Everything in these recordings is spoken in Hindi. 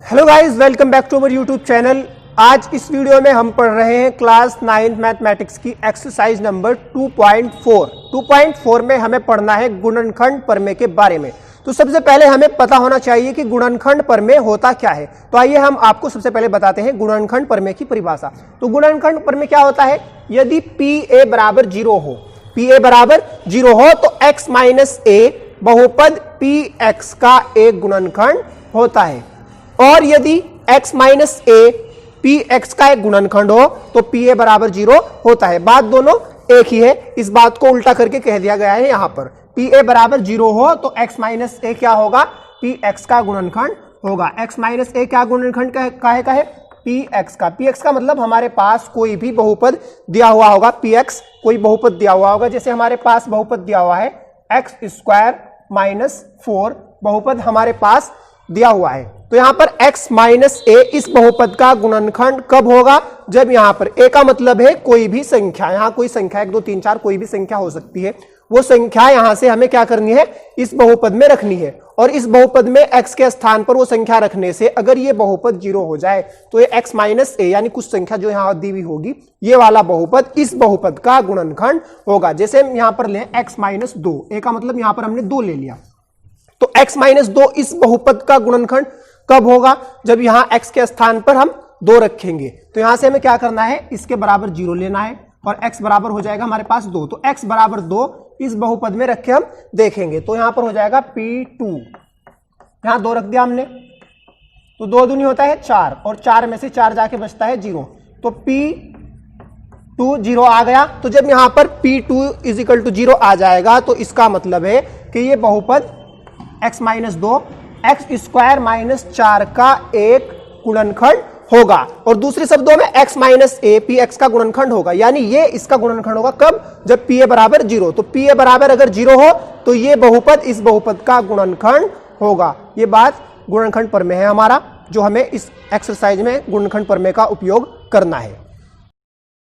Hello guys, welcome back to our YouTube channel. आज इस वीडियो में हम पढ़ रहे हैं क्लास 9th मैथमेटिक्स की एक्सरसाइज नंबर 2.4। 2.4 में हमें पढ़ना है गुणनखंड प्रमेय के बारे में। तो सबसे पहले हमें पता होना चाहिए कि गुणनखंड प्रमेय होता क्या है। तो आइए हम आपको सबसे पहले बताते हैं गुणनखंड प्रमेय की परिभाषा। तो गुणनखंड प्रमेय क्या होता है? यदि PA बराबर 0 हो, PA बराबर 0 हो तो x माइनस a बहुपद PX का एक गुणनखंड होता है। और यदि x माइनस a px का एक गुणनखंड हो तो pa बराबर 0 होता है। बात दोनों एक ही है, इस बात को उल्टा करके कह दिया गया है। यहां पर pa बराबर 0 हो तो x माइनस a क्या होगा? px का गुणनखंड होगा। x माइनस a क्या गुणनखंड का है? px का। px का मतलब हमारे पास कोई भी बहुपद दिया हुआ होगा। px कोई बहुपद दिया हुआ होगा, जैसे हमारे पास बहुपद दिया हुआ है x स्क्वायर माइनस 4 बहुपद हमारे पास दिया हुआ है। तो यहां पर x माइनस a इस बहुपद का गुणनखंड कब होगा? जब यहां पर a का मतलब है कोई भी संख्या, यहां कोई संख्या 1 2 3 4 कोई भी संख्या हो सकती है, वो संख्या यहां से हमें क्या करनी है? इस बहुपद में रखनी है। और इस बहुपद में x के स्थान पर वो संख्या रखने से अगर ये बहुपद 0 हो जाए तो ये x माइनस a यानी कुछ संख्या जो यहां दी हुई होगी, ये वाला बहुपद इस बहुपद का गुणनखंड होगा। जैसे हम यहां पर लें x माइनस 2, a का मतलब यहां पर हमने 2 ले लिया, तो x माइनस 2 इस बहुपद का गुणनखंड कब होगा? जब यहां x के स्थान पर हम 2 रखेंगे। तो यहां से हमें क्या करना है? इसके बराबर 0 लेना है और x बराबर हो जाएगा हमारे पास 2। तो x बराबर 2 इस बहुपद में रख के हम देखेंगे तो यहां पर हो जाएगा P2। यहां 2 रख दिया हमने तो 2 दूनी होता है 4 और 4 में से 4 जाके बचता है 0। तो P2 0 आ गया। तो जब यहां पर P2 इज इक्वल टू 0 आ जाएगा तो इसका मतलब है कि ये बहुपद x minus 2 x square minus 4 का एक गुणनखंड होगा। और दूसरे शब्दों में x माइनस a px का गुणनखंड होगा, यानी ये इसका गुणनखंड होगा कब? जब pa बराबर 0। तो pa बराबर अगर 0 हो तो ये बहुपद इस बहुपद का गुणनखंड होगा। ये बात गुणनखंड प्रमेय है हमारा, जो हमें इस एक्सरसाइज में गुणनखंड प्रमेय का उपयोग करना है।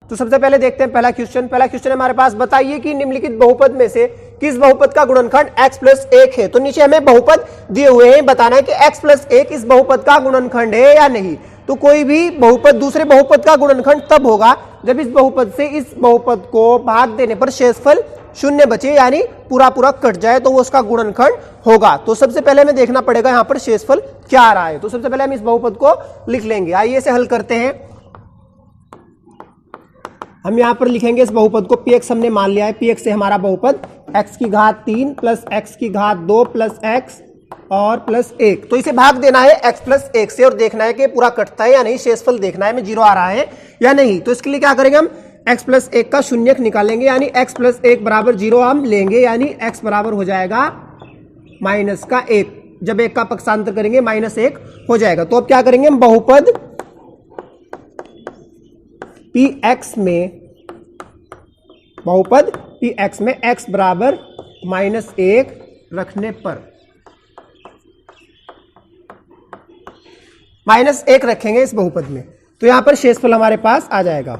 तो सबसे पहले देखते हैं पहला क्वेश्चन हमारे पास, बताइए कि निम्नलिखित बहुपद में से किस बहुपद का गुणनखंड x प्लस 1 है। तो नीचे हमें बहुपद दिए हुए हैं, बताना है कि x प्लस 1 इस बहुपद का गुणनखंड है या नहीं। तो कोई भी बहुपद दूसरे बहुपद का गुणनखंड तब होगा जब इस बहुपद से इस बहुपद को भाग देने पर शेषफल 0 बचे, यानी पूरा पूरा कट जाए तो वो उसका गुणनखंड होगा। तो सबसे पहले हमें देखना पड़ेगा यहाँ पर शेषफल क्या आ रहा है। तो सबसे पहले हम इस बहुपद को लिख लेंगे। आइए इसे हल करते हैं। हम यहां पर लिखेंगे इस बहुपद को, px हमने मान लिया है, px से हमारा बहुपद x की घात 3 प्लस x की घात 2 प्लस x और प्लस 1। तो इसे भाग देना है x प्लस 1 से और देखना है कि पूरा कटता है या नहीं, शेषफल देखना है में 0 आ रहा है या नहीं। तो इसके लिए क्या करेंगे? हम x प्लस 1 का शून्यक निकालेंगे, यानी x प्लस 1 बराबर 0 हम लेंगे, यानी x बराबर हो जाएगा माइनस का 1। जब 1 का पक्षांतर करेंगे माइनस 1 हो जाएगा। तो अब क्या करेंगे? हम बहुपद px में x बराबर माइनस 1 रखने पर माइनस 1 रखेंगे इस बहुपद में, तो यहां पर शेषफल हमारे पास आ जाएगा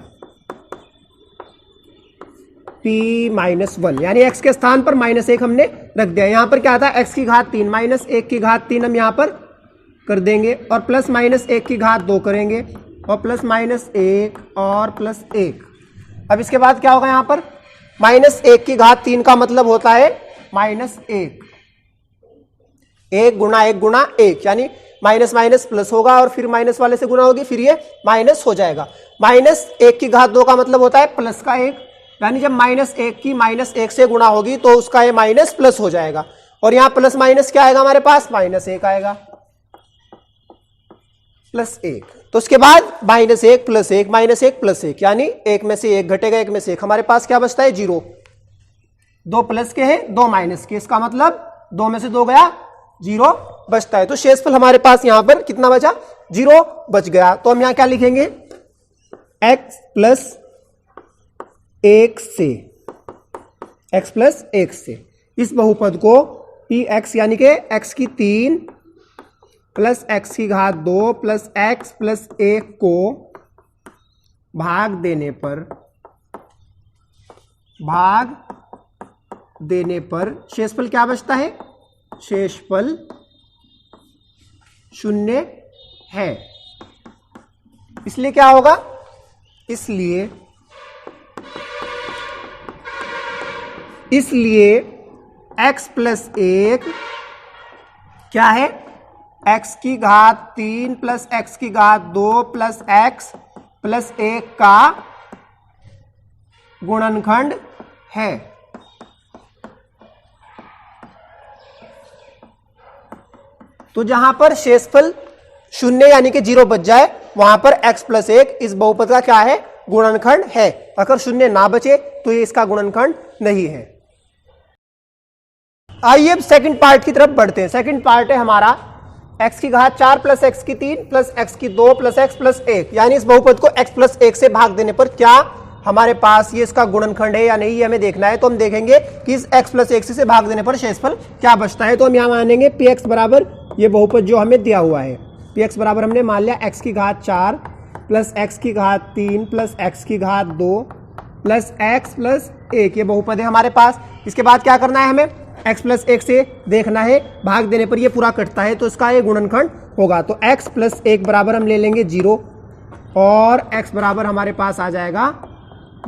p माइनस 1, यानी x के स्थान पर माइनस 1 हमने रख दिया। यहां पर क्या था? x की घात 3 माइनस 1 की घात 3 हम यहां पर कर देंगे और प्लस माइनस 1 की घात 2 करेंगे और प्लस माइनस 1 और प्लस 1। अब इसके बाद क्या होगा? यहां पर माइनस 1 की घात 3 का मतलब होता है माइनस 1, 1 गुणा 1 गुणा 1, यानी माइनस माइनस प्लस होगा और फिर माइनस वाले से गुणा होगी, फिर ये माइनस हो जाएगा। माइनस 1 की घात 2 का मतलब होता है प्लस का 1, यानी जब माइनस 1 की माइनस 1 से गुणा होगी तो उसका ये माइनस प्लस हो जाएगा। और यहां प्लस माइनस क्या आएगा हमारे पास? माइनस 1 आएगा, प्लस 1। तो उसके बाद माइनस 1 प्लस 1 माइनस 1 प्लस 1, यानी 1 में से 1 घटेगा, 1 में से 1, हमारे पास क्या बचता है? 0। 2 प्लस के हैं 2 माइनस के, इसका मतलब 2 में से 2 गया, 0 बचता है। तो शेषफल हमारे पास यहां पर कितना बचा? 0 बच गया। तो हम यहां क्या लिखेंगे? x प्लस 1 से, x प्लस 1 से इस बहुपद को px यानी कि x की 3 प्लस x की घात 2 प्लस x प्लस 1 को भाग देने पर शेषफल क्या बचता है? शेषफल 0 है। इसलिए क्या होगा, इसलिए x प्लस 1 क्या है, x की घात 3 प्लस x की घात 2 प्लस x प्लस 1 का गुणनखंड है। तो जहां पर शेषफल 0 यानी कि 0 बच जाए वहां पर x प्लस 1 इस बहुपद का क्या है, गुणनखंड है। अगर 0 ना बचे तो ये इसका गुणनखंड नहीं है। आइए अब सेकंड पार्ट की तरफ बढ़ते हैं। सेकंड पार्ट है हमारा x की घात 4 प्लस x की 3 प्लस x की 2 प्लस x प्लस 1, यानी इस बहुपद को x प्लस 1 से भाग देने पर क्या हमारे पास ये इसका गुणनखंड है या नहीं, ये हमें देखना है। तो हम देखेंगे कि इस x प्लस 1 से भाग देने पर शेषफल क्या बचता है। तो हम यहां मानेंगे px बराबर ये बहुपद जो हमें दिया हुआ है, px बराबर हमने मान लिया x की घात 4 प्लस x की घात 3 प्लस x की घात 2 प्लस x प्लस 1, ये बहुपद है हमारे पास। इसके बाद क्या करना है, हमें x प्लस 1 से देखना है, भाग देने पर ये पूरा कटता है तो इसका ये गुणनखंड होगा। तो x प्लस 1 बराबर हम ले लेंगे 0 और x बराबर हमारे पास आ जाएगा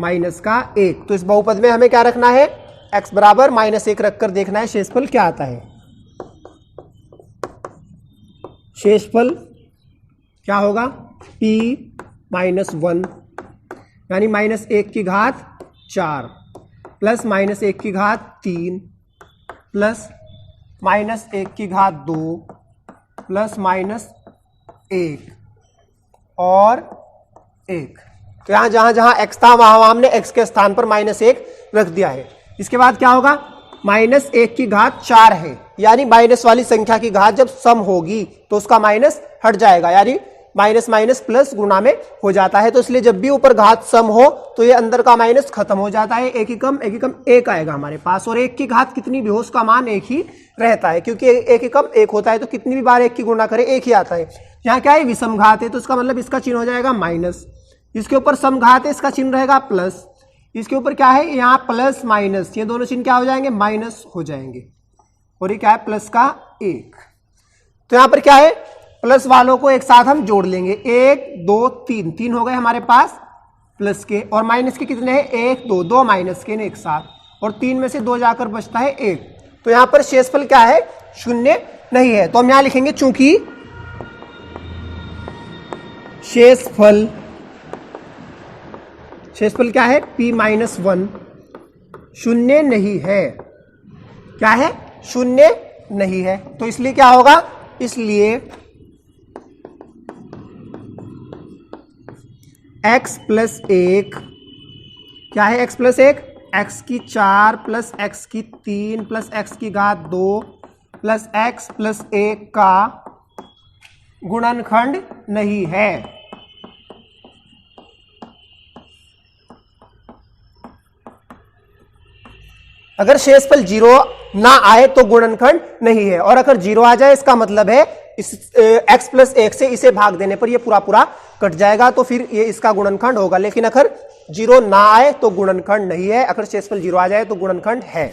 माइनस का 1। तो इस बहुपद में हमें क्या रखना है, x बराबर -1 रखकर देखना है शेषफल क्या आता है। शेषफल क्या होगा, p -1 यानी -1 की घात 4 प्लस -1 की घात 3 प्लस -1 की घात 2 प्लस -1 और 1। तो यहां जहां जहां x था वहां हमने x के स्थान पर -1 रख दिया है। इसके बाद क्या होगा, -1 की घात 4 है, यानी माइनस वाली संख्या की घात जब सम होगी तो उसका माइनस हट जाएगा, यानी माइनस माइनस प्लस गुणा में हो जाता है। तो इसलिए जब भी ऊपर घात सम हो तो ये अंदर का माइनस खत्म हो जाता है, एक ही कम 1 आएगा हमारे पास। और 1 की घात कितनी भी हो उसका मान 1 ही रहता है, क्योंकि 1 ही कम 1 होता है तो कितनी भी बार 1 की गुणा करे 1 ही आता है। यहाँ क्या है, विषम घात है तो इसका मतलब इसका चिन्ह हो जाएगा माइनस, इसके ऊपर सम घात है इसका चिन्ह रहेगा प्लस, इसके ऊपर क्या है यहाँ प्लस माइनस, ये दोनों चिन्ह क्या हो जाएंगे, माइनस हो जाएंगे। और ये क्या है, प्लस का 1। तो यहाँ पर क्या है, प्लस वालों को एक साथ हम जोड़ लेंगे, 1 2 3 हो गए हमारे पास प्लस के, और माइनस के कितने हैं, 1 2 माइनस के एक साथ, और 3 में से 2 जाकर बचता है 1। तो यहाँ पर शेषफल क्या है, 0 नहीं है। तो हम यहाँ लिखेंगे चूंकि शेषफल क्या है, p-1 0 नहीं है। क्या है, 0 नहीं है। तो इसलिए क्या होगा, इसलिए x प्लस 1 क्या है, x प्लस 1 x की 4 प्लस x की 3 प्लस x की घात 2 प्लस x प्लस 1 का गुणनखंड नहीं है। अगर शेषफल 0 ना आए तो गुणनखंड नहीं है, और अगर 0 आ जाए इसका मतलब है इस x प्लस 1 से इसे भाग देने पर ये पूरा कट जाएगा, तो फिर ये इसका गुणनखंड होगा। लेकिन अगर 0 ना आए तो गुणनखंड नहीं है, अगर शेषफल 0 आ जाए तो गुणनखंड है।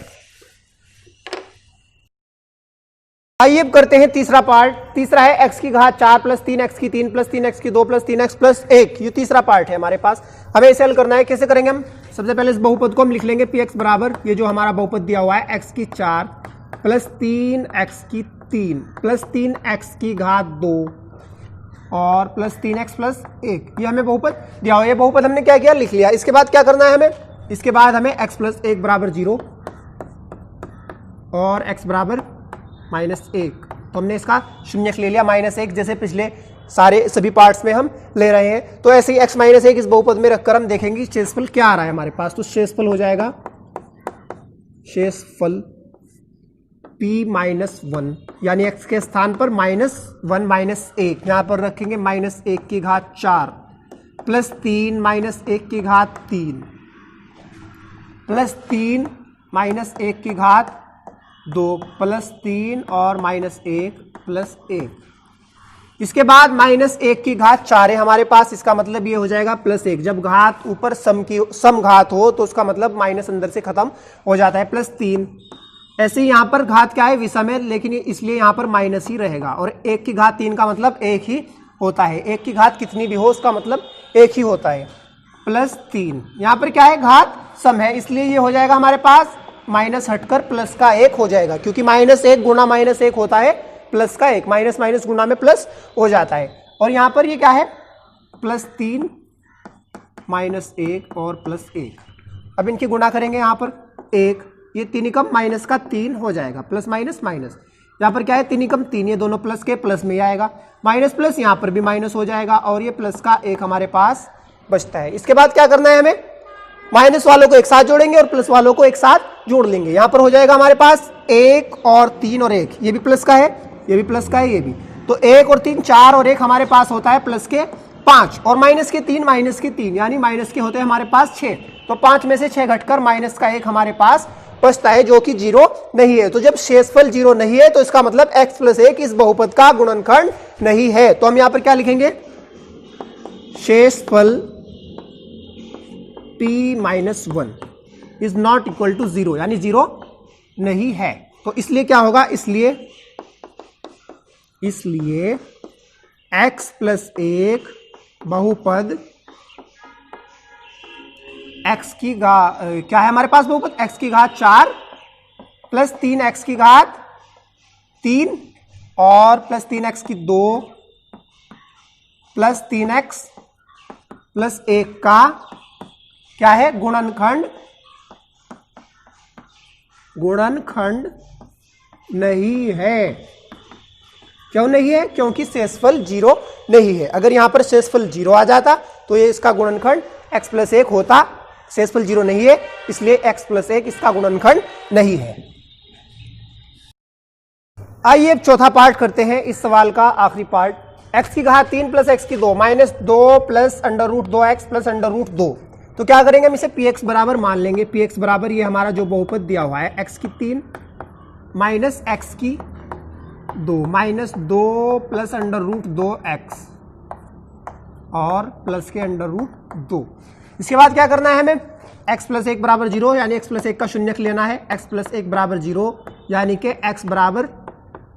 आइए अब करते हैं तीसरा पार्ट। तीसरा है x की घात 4 प्लस 3x की 3 प्लस 3x की 2 प्लस 3x प्लस 1, ये तीसरा पार्ट है हमारे पास। हमें इसे हल करना है, कैसे करेंगे हम, सबसे पहले इस बहुपद को हम लिख लेंगे px बराबर ये जो हमारा बहुपद दिया हुआ है x की 4 प्लस 3x की 3 प्लस 3x की घात 2 और प्लस 3x प्लस 1, ये हमें बहुपद दिया हुआ है। ये बहुपद हमने क्या किया, लिख लिया। इसके बाद क्या करना है हमें, इसके बाद हमें x प्लस 1 बराबर 0 और x बराबर -1, तो हमने इसका शून्यक ले लिया -1, जैसे पिछले सारे सभी पार्ट्स में हम ले रहे हैं। तो ऐसे ही x -1 इस बहुपद में रखकर हम देखेंगे शेषफल क्या आ रहा है हमारे पास। तो शेषफल हो जाएगा, शेषफल p-1 यानी x के स्थान पर -1 -1, यहां पर रखेंगे -1 की घात 4 प्लस 3 -1 की घात 3 प्लस 3 -1 की घात 2 प्लस 3 और -1 प्लस 1। इसके बाद -1 की घात 4 है हमारे पास, इसका मतलब ये हो जाएगा +1। जब घात ऊपर सम घात हो तो उसका मतलब माइनस अंदर से खत्म हो जाता है, +3। ऐसे ही यहाँ पर घात क्या है, विषम है, लेकिन इसलिए यहाँ पर माइनस ही रहेगा, और 1 की घात 3 का मतलब 1 ही होता है। एक की घात कितनी भी हो उसका मतलब एक ही होता है। +3 यहाँ पर क्या है, घात सम है, इसलिए ये हो जाएगा हमारे पास माइनस हटकर प्लस का 1 हो जाएगा, क्योंकि -1 गुणा -1 होता है प्लस का 1, माइनस माइनस गुणा में प्लस हो जाता है। और यहाँ पर ये क्या है, +3 -1 और +1। अब इनकी गुणा करेंगे यहाँ पर 1, ये 3 एकम माइनस का 3 हो जाएगा, प्लस माइनस माइनस। यहाँ पर क्या है, 3 एकम 3, ये दोनों प्लस के प्लस में आएगा, माइनस प्लस यहाँ पर भी माइनस हो जाएगा, और ये प्लस का 1 हमारे पास बचता है। इसके बाद क्या करना है हमें, माइनस वालों को एक साथ जोड़ेंगे और प्लस वालों को एक साथ जोड़ लेंगे। यहाँ पर हो जाएगा हमारे पास 1 और 3 और 1, ये भी प्लस का है, ये भी प्लस का है, ये भी। तो 1 और 3 4 और 1 हमारे पास होता है प्लस के 5, और माइनस के 3 यानी माइनस के होते हैं हमारे पास 6। तो 5 में से 6 घटकर माइनस का 1 हमारे पास बचता है, जो कि 0 नहीं है। तो जब शेषफल 0 नहीं है तो इसका मतलब x + 1 इस बहुपद का गुणनखंड नहीं है। तो हम यहां पर क्या लिखेंगे, शेषफल p - 1 is not equal to 0, यानी 0 नहीं है। तो इसलिए क्या होगा, इसलिए x + 1 बहुपद x की क्या है हमारे पास बहुपद, x की घात 4 + 3x की घात 3 और + 3x की 2 + 3x + 1 का क्या है, गुणनखंड नहीं है। क्यों नहीं है, क्योंकि शेषफल 0 नहीं है। अगर यहां पर शेषफल 0 आ जाता तो ये इसका गुणनखंड x + 1 होता। शेषफल 0 नहीं है, इसलिए x + 1 इसका गुणनखंड नहीं है। आइए अब चौथा पार्ट करते हैं, इस सवाल का आखिरी पार्ट। x की घात 3 + x की 2 -2 + √2x + √2। तो क्या करेंगे, हम इसे px बराबर मान लेंगे। px बराबर ये हमारा जो बहुपद दिया हुआ है, x की 3 - x की 2 -2 + √2x और प्लस के √2। इसके बाद क्या करना है हमें, x + 1 = 0, यानी x + 1 का शून्यक लेना है। x + 1 = 0, यानी कि x =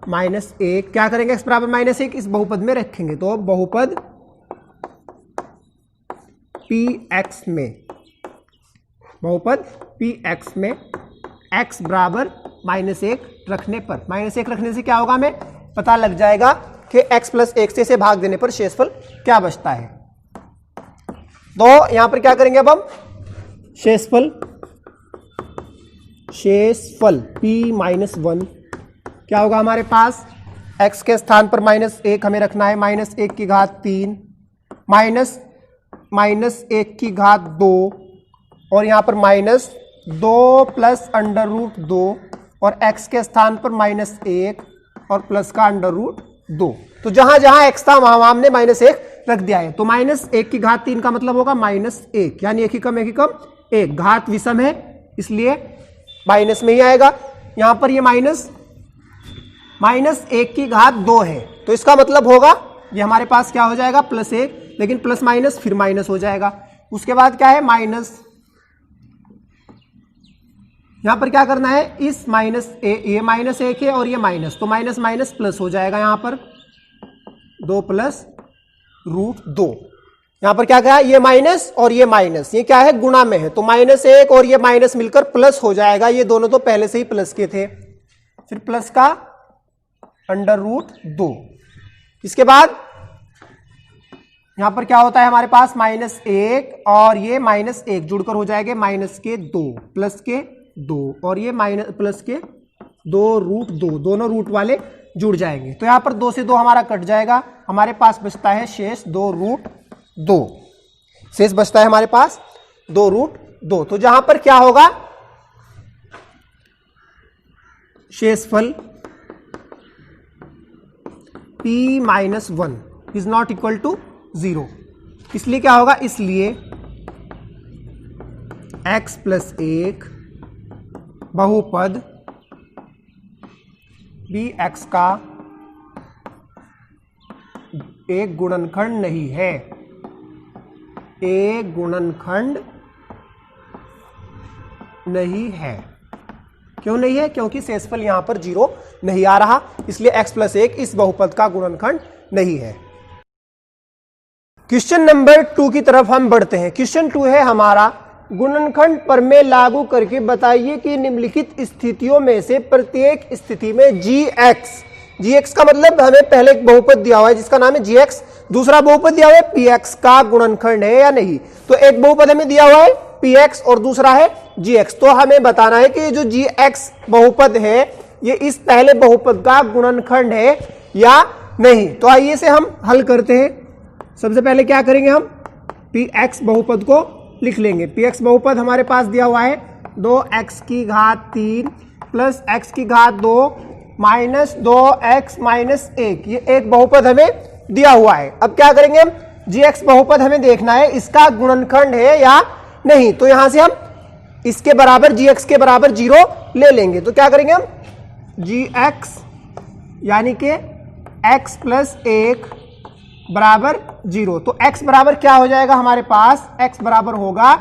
-1। क्या करेंगे, x = -1 इस बहुपद में रखेंगे, तो बहुपद px में x = -1 रखने पर, -1 रखने से क्या होगा, हमें पता लग जाएगा कि x + 1 से इसे भाग देने पर शेषफल क्या बचता है। तो यहां पर क्या करेंगे, अब हम शेषफल p - 1 क्या होगा हमारे पास, x के स्थान पर -1 हमें रखना है, -1 की घात 3 -1 की घात 2 और यहां पर -2 + √2 और x के स्थान पर -1 और प्लस का √2। तो जहां जहां x था वहां हमने -1 रख दिया है। तो -1 की घात 3 का मतलब होगा -1, यानी 1 एकम 1 एकम 1, घात विषम है इसलिए माइनस में ही आएगा। यहां पर ये -1 की घात 2 है, तो इसका मतलब होगा ये हमारे पास क्या हो जाएगा, +1, लेकिन प्लस माइनस फिर माइनस हो जाएगा। उसके बाद क्या है, माइनस, यहां पर क्या करना है, इस ये -1 है और ये माइनस, तो माइनस माइनस प्लस हो जाएगा, यहां पर 2 + √2। यहां पर क्या कहा, ये माइनस और ये माइनस, ये क्या है, गुणा में है, तो -1 और ये माइनस मिलकर प्लस हो जाएगा। ये दोनों तो पहले से ही प्लस के थे, फिर प्लस का √2। इसके बाद यहां पर क्या होता है हमारे पास, -1 और ये -1 जुड़कर हो जाएंगे -2 प्लस के 2 और ये प्लस के 2√2, दोनों रूट वाले जुड़ जाएंगे। तो यहां पर 2 से 2 हमारा कट जाएगा, हमारे पास बचता है शेष 2√2, शेष बचता है हमारे पास 2√2। तो जहां पर क्या होगा, शेषफल p - 1 is not equal to 0। इसलिए क्या होगा, इसलिए x + 1 बहुपद bx का एक गुणनखंड नहीं है, एक गुणनखंड नहीं है। क्यों नहीं है, क्योंकि शेषफल यहां पर 0 नहीं आ रहा, इसलिए x + 1 इस बहुपद का गुणनखंड नहीं है। क्वेश्चन नंबर 2 की तरफ हम बढ़ते हैं। क्वेश्चन 2 है हमारा, गुणनखंड प्रमेय लागू करके बताइए कि निम्नलिखित स्थितियों में से प्रत्येक स्थिति में gx का मतलब हमें पहले एक बहुपद दिया हुआ है जिसका नाम है gx, दूसरा बहुपद दिया हुआ है px का गुणनखंड है या नहीं। तो एक बहुपद हमें दिया हुआ है px और दूसरा है gx, तो हमें बताना है कि जो gx बहुपद है ये इस पहले बहुपद का गुणनखंड है या नहीं। तो आइए से हम हल करते हैं। सबसे पहले क्या करेंगे, हम px बहुपद को लिख लेंगे। px बहुपद हमारे पास दिया हुआ है 2x की घात 3 प्लस x की घात 2 माइनस 2x माइनस 1, ये एक बहुपद हमें दिया हुआ है। अब क्या करेंगे हम, gx बहुपद हमें देखना है इसका गुणनखंड है या नहीं। तो यहां से हम इसके बराबर gx के बराबर 0 ले लेंगे। तो क्या करेंगे हम, gx यानी कि x प्लस 1 बराबर 0। तो x बराबर क्या हो जाएगा हमारे पास, x बराबर होगा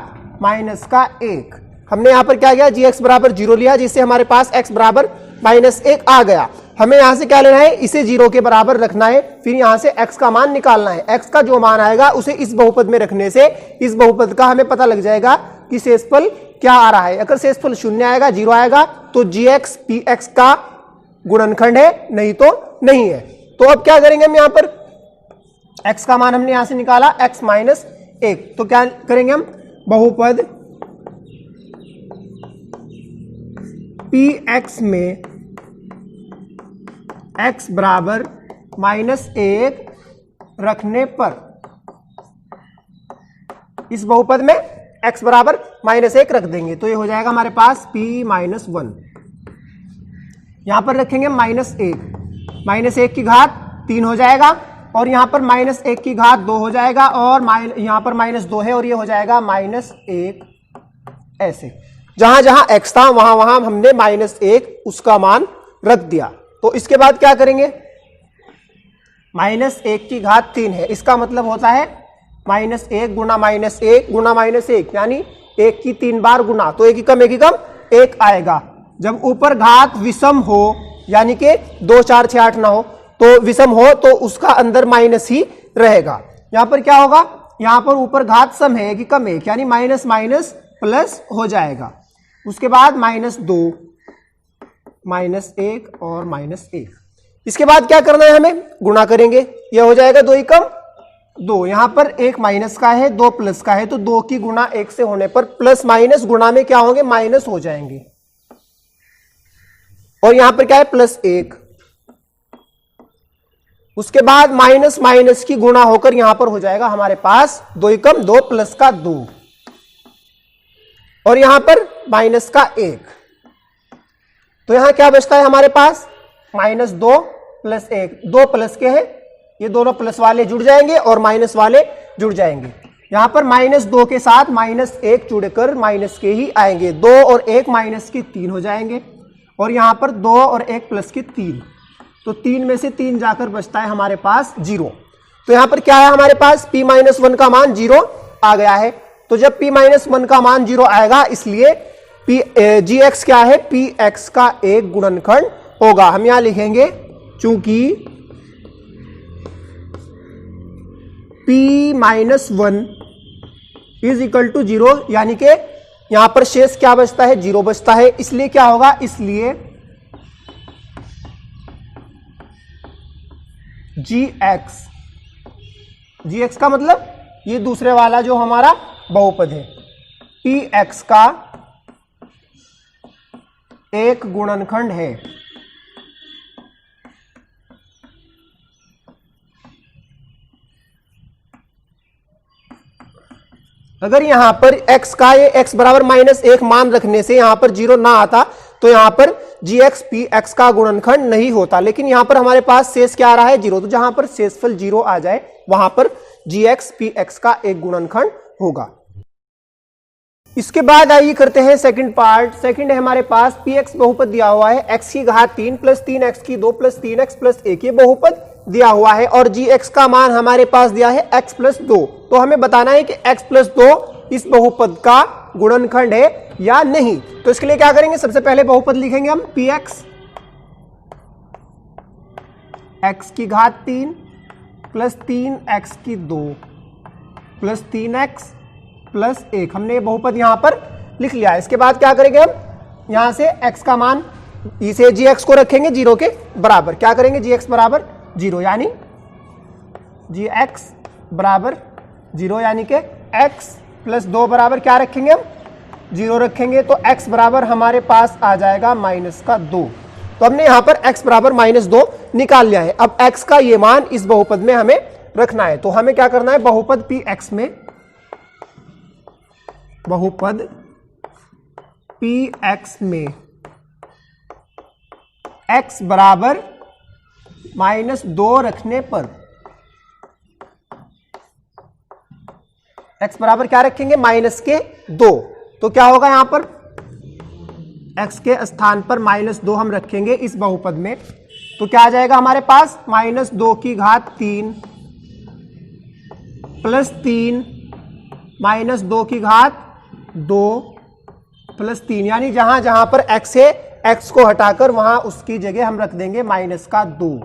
माइनस का 1। हमने यहां पर क्या किया, gx बराबर 0 लिया जिससे हमारे पास x बराबर माइनस 1 आ गया। हमें यहां से क्या लेना है, इसे 0 के बराबर रखना है, फिर यहां से x का मान निकालना है। x का जो मान आएगा उसे इस बहुपद में रखने से इस बहुपद का हमें पता लग जाएगा कि शेषफल क्या आ रहा है। अगर शेषफल 0 आएगा, 0 आएगा तो gx px का गुणनखंड है, नहीं तो नहीं है। तो अब क्या करेंगे हम, यहां पर x का मान हमने यहां से निकाला x माइनस 1, तो क्या करेंगे हम, बहुपद px में x बराबर माइनस 1 रखने पर, इस बहुपद में x बराबर माइनस 1 रख देंगे तो ये हो जाएगा हमारे पास p माइनस 1। यहां पर रखेंगे माइनस 1 की घात 3 हो जाएगा और यहां पर माइनस 1 की घात 2 हो जाएगा और यहां पर माइनस 2 है और ये हो जाएगा माइनस 1। ऐसे जहां जहां x था वहां वहां हमने माइनस 1 उसका मान रख दिया। तो इसके बाद क्या करेंगे, माइनस 1 की घात 3 है, इसका मतलब होता है माइनस 1 गुना माइनस 1 गुना माइनस 1 यानी 1 की 3 बार गुना, तो 1 की कम 1 आएगा। जब ऊपर घात विषम हो यानी कि 2 4 6 8 ना हो तो विषम हो तो उसका अंदर माइनस ही रहेगा। यहां पर क्या होगा, यहां पर ऊपर घात सम है कि कम 1 यानी माइनस माइनस प्लस हो जाएगा। उसके बाद माइनस 2 माइनस 1 और माइनस 1। इसके बाद क्या करना है, हमें गुणा करेंगे, यह हो जाएगा 2 एकम 2। यहां पर 1 माइनस का है 2 प्लस का है तो 2 की गुणा 1 से होने पर प्लस माइनस गुणा में क्या होंगे, माइनस हो जाएंगे। और यहां पर क्या है, प्लस 1। उसके बाद माइनस माइनस की गुणा होकर यहां पर हो जाएगा हमारे पास 2 एकम 2 प्लस का 2 और यहां पर माइनस का 1। तो यहां क्या बचता है हमारे पास, माइनस 2 प्लस 1, 2 प्लस के हैं, ये दोनों प्लस वाले जुड़ जाएंगे और माइनस वाले जुड़ जाएंगे। यहां पर माइनस 2 के साथ माइनस 1 जुड़कर माइनस के ही आएंगे, 2 और 1 माइनस के 3 हो जाएंगे और यहां पर 2 और 1 प्लस के 3, तो 3 में से 3 जाकर बचता है हमारे पास 0। तो यहां पर क्या है हमारे पास, p माइनस 1 का मान 0 आ गया है। तो जब p माइनस 1 का मान 0 आएगा इसलिए gx क्या है, px का एक गुणनखंड होगा। हम यहां लिखेंगे चूंकि p minus 1 is equal to 0 यानी कि यहां पर शेष क्या बचता है, 0 बचता है, इसलिए क्या होगा, इसलिए gx का मतलब ये दूसरे वाला जो हमारा बहुपद है px का एक गुणनखंड है। अगर यहां पर x का ये x बराबर माइनस 1 मान रखने से यहां पर 0 ना आता तो यहां पर gx px का गुणनखंड नहीं होता, लेकिन यहां पर हमारे पास शेष क्या आ रहा है, 0। तो जहां पर शेषफल 0 आ जाए वहां पर gx px का एक गुणनखंड होगा। इसके बाद आइए करते हैं सेकंड पार्ट। सेकंड है हमारे पास px बहुपद दिया हुआ है, x की घात 3 प्लस 3x की 2 प्लस 3x प्लस 1 ये बहुपद दिया हुआ है और gx का मान हमारे पास दिया है x प्लस 2। तो हमें बताना है कि x प्लस 2 इस बहुपद का गुणनखंड है या नहीं। तो इसके लिए क्या करेंगे, सबसे पहले बहुपद लिखेंगे हम px x की घात 3 प्लस 3x की 2 प्लस 3x प्लस 1। हमने ये बहुपद यहां पर लिख लिया है। इसके बाद क्या करेंगे हम, यहां से x का मान इसे gx को रखेंगे 0 के बराबर। क्या करेंगे, gx बराबर 0 यानी gx बराबर 0 यानी कि x प्लस 2 बराबर क्या रखेंगे हम, 0 रखेंगे। तो x बराबर हमारे पास आ जाएगा -2। तो हमने यहां पर x बराबर -2 निकाल लिया है। अब x का ये मान इस बहुपद में हमें रखना है। तो हमें क्या करना है, बहुपद px में, बहुपद px में x बराबर -2 रखने पर, x बराबर क्या रखेंगे, -2। तो क्या होगा यहां पर, x के स्थान पर -2 हम रखेंगे इस बहुपद में। तो क्या आ जाएगा हमारे पास, -2 की घात 3 प्लस 3 -2 की घात 2 प्लस 3, यानी जहां जहां पर x है x को हटाकर वहां उसकी जगह हम रख देंगे -2।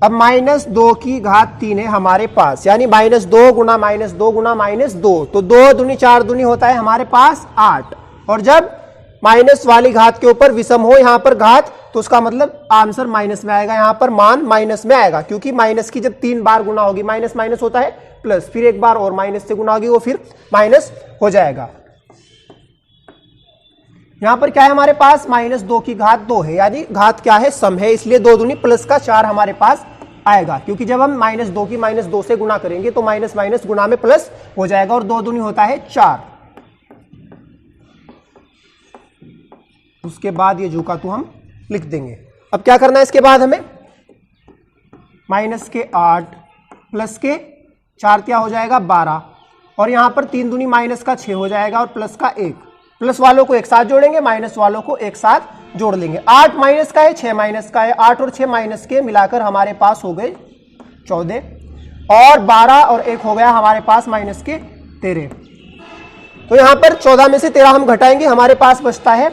अब -2 की घात 3 है हमारे पास, यानी -2 गुना -2 गुना -2। तो 2 दूनी 4 दूनी होता है हमारे पास 8। और जब माइनस वाली घात के ऊपर विषम हो यहां पर घात, तो उसका मतलब आंसर माइनस में आएगा, यहां पर मान माइनस में आएगा। क्योंकि माइनस की जब 3 बार गुना होगी, माइनस माइनस होता है प्लस, फिर एक बार और माइनस से गुना होगी वो फिर माइनस हो जाएगा। यहां पर क्या है हमारे पास, -2 की घात 2 है, यानी घात क्या है, सम है, इसलिए 2 दूनी प्लस का 4 हमारे पास आएगा। क्योंकि जब हम -2 की -2 से गुना करेंगे तो माइनस माइनस गुना में प्लस हो जाएगा, और 2 दूनी होता है 4। उसके बाद ये झुका तो हम लिख देंगे। अब क्या करना है इसके बाद हमें, -8 प्लस के 4 क्या हो जाएगा 12, और यहां पर 3 दूनी -6 हो जाएगा, और प्लस का 1। प्लस वालों को एक साथ जोड़ेंगे, माइनस वालों को एक साथ जोड़ लेंगे। 8 माइनस का है, 6 माइनस का है, 8 और 6 माइनस के मिलाकर हमारे पास हो गए 14, और 12 और 1 हो गया हमारे पास -13। तो यहां पर 14 में से 13 हम घटाएंगे, हमारे पास बचता है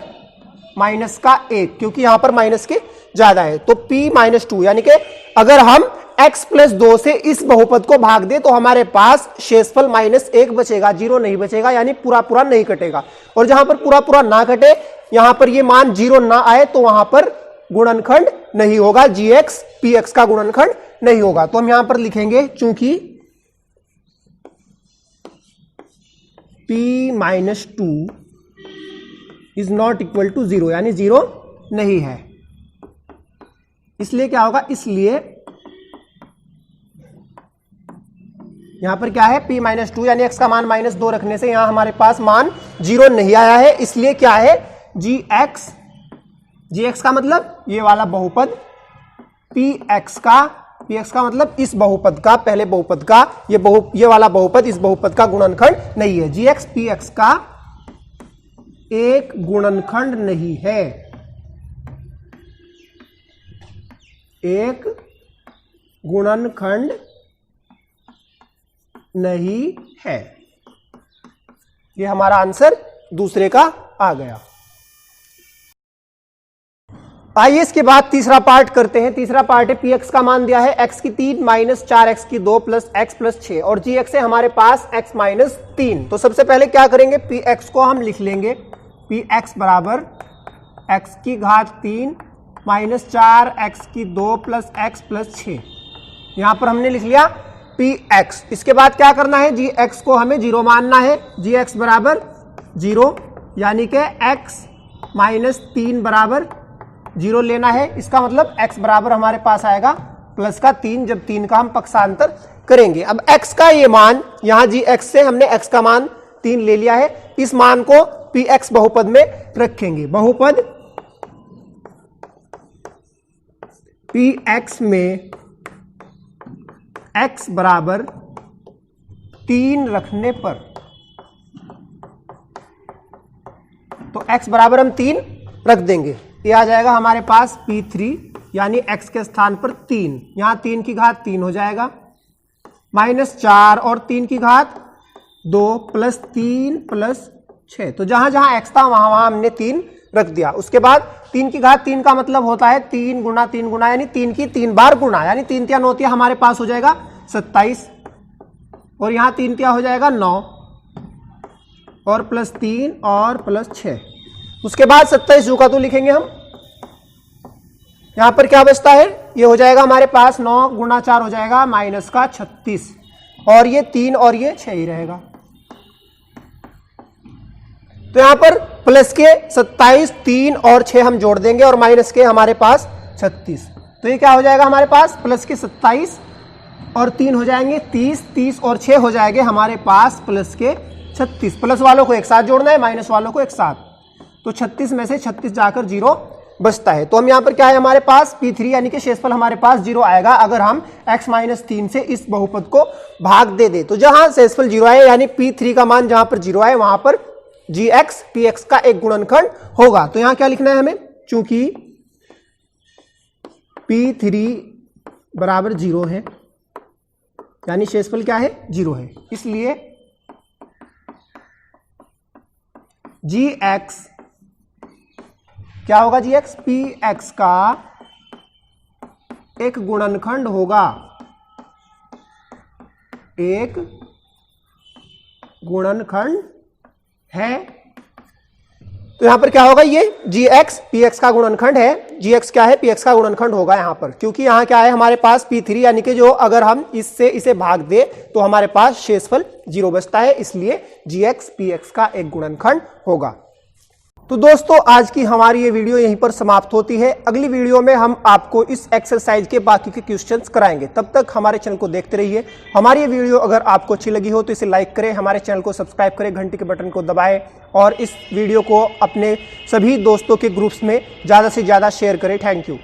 -1, क्योंकि यहां पर माइनस के ज्यादा है। तो p-2, यानी कि अगर हम x प्लस 2 से इस बहुपद को भाग दे तो हमारे पास शेषफल -1 बचेगा, 0 नहीं बचेगा, यानी पूरा पूरा नहीं कटेगा। और जहां पर पूरा पूरा ना कटे, यहां पर ये मान 0 ना आए, तो वहां पर गुणनखंड नहीं होगा, gx px का गुणनखंड नहीं होगा। तो हम यहां पर लिखेंगे, चूंकि p-2 is not equal to 0, यानी 0 नहीं है। इसलिए क्या होगा, इसलिए यहां पर क्या है, p-2, यानी x का मान -2 रखने से यहां हमारे पास मान 0 नहीं आया है। इसलिए क्या है, gx का मतलब ये वाला बहुपद, px का मतलब इस बहुपद का, पहले बहुपद का ये वाला बहुपद इस बहुपद का गुणनखंड नहीं है। gx px का एक गुणनखंड नहीं है, एक गुणनखंड नहीं है। ये हमारा आंसर दूसरे का आ गया। आइए इसके बाद तीसरा पार्ट करते हैं। तीसरा पार्ट है, px का मान दिया है x की 3 माइनस 4x की 2 प्लस x प्लस 6, और gx है हमारे पास x माइनस 3। तो सबसे पहले क्या करेंगे, px को हम लिख लेंगे, px बराबर x की घात 3 माइनस 4x की 2 प्लस x प्लस 6। यहां पर हमने लिख लिया px। इसके बाद क्या करना है, gx को हमें 0 मानना है, gx बराबर 0, यानी कि x माइनस 3 बराबर 0 लेना है। इसका मतलब x बराबर हमारे पास आएगा प्लस का 3, जब 3 का हम पक्षांतर करेंगे। अब x का ये मान, यहां gx से हमने x का मान 3 ले लिया है, इस मान को px बहुपद में रखेंगे। बहुपद px में x बराबर 3 रखने पर, तो x बराबर हम 3 रख देंगे। ये आ जाएगा हमारे पास p3, यानी x के स्थान पर 3, यहां 3 की घात 3 हो जाएगा, माइनस 4 और 3 की घात 2 प्लस 3 प्लस 6। तो जहां जहां x था वहां वहां हमने 3 रख दिया। उसके बाद 3 की घात 3 का मतलब होता है 3 गुना 3 गुना, यानी 3 की 3 बार गुना, यानी 3 3 9 हमारे पास हो जाएगा 27 और यहाँ 3 क्या हो जाएगा 9 और प्लस 3 और प्लस 6। उसके बाद 27 जो का तो लिखेंगे हम। यहां पर क्या बचता है, ये हो जाएगा हमारे पास 9 गुणा 4 हो जाएगा माइनस का 36 और ये 3 और ये 6 ही रहेगा। तो यहां पर प्लस के 27 3 और 6 हम जोड़ देंगे और माइनस के हमारे पास 36। तो ये क्या हो जाएगा हमारे पास प्लस के 27 और 3 हो जाएंगे 30, 30 और 6 हो जाएंगे हमारे पास प्लस के 36। प्लस वालों को एक साथ जोड़ना है, माइनस वालों को एक साथ। तो 36 में से 36 जाकर 0 बचता है। तो हम यहां पर क्या है हमारे पास P3 यानी कि शेषफल हमारे पास 0 आएगा अगर हम x-3 से इस बहुपद को भाग दे दे। तो जहां शेषफल 0 आए यानी P3 का मान जहां पर 0 आए वहां पर gx px का एक गुणनखंड होगा। तो यहां क्या लिखना है हमें, चूंकि P3 बराबर 0 है यानी शेषफल क्या है 0 है, इसलिए gx क्या होगा, gx px का एक गुणनखंड होगा, एक गुणनखंड है। तो यहां पर क्या होगा, ये gx px का गुणनखंड है। gx क्या है, px का गुणनखंड होगा यहां पर, क्योंकि यहां क्या है हमारे पास P3 यानी कि जो अगर हम इससे इसे भाग दे तो हमारे पास शेषफल 0 बचता है, इसलिए gx px का एक गुणनखंड होगा। तो दोस्तों आज की हमारी ये वीडियो यहीं पर समाप्त होती है। अगली वीडियो में हम आपको इस एक्सरसाइज के बाकी के क्वेश्चंस कराएंगे। तब तक हमारे चैनल को देखते रहिए। हमारी ये वीडियो अगर आपको अच्छी लगी हो तो इसे लाइक करें, हमारे चैनल को सब्सक्राइब करें, घंटी के बटन को दबाएं और इस वीडियो को अपने सभी दोस्तों के ग्रुप्स में ज़्यादा से ज़्यादा शेयर करें। Thank you.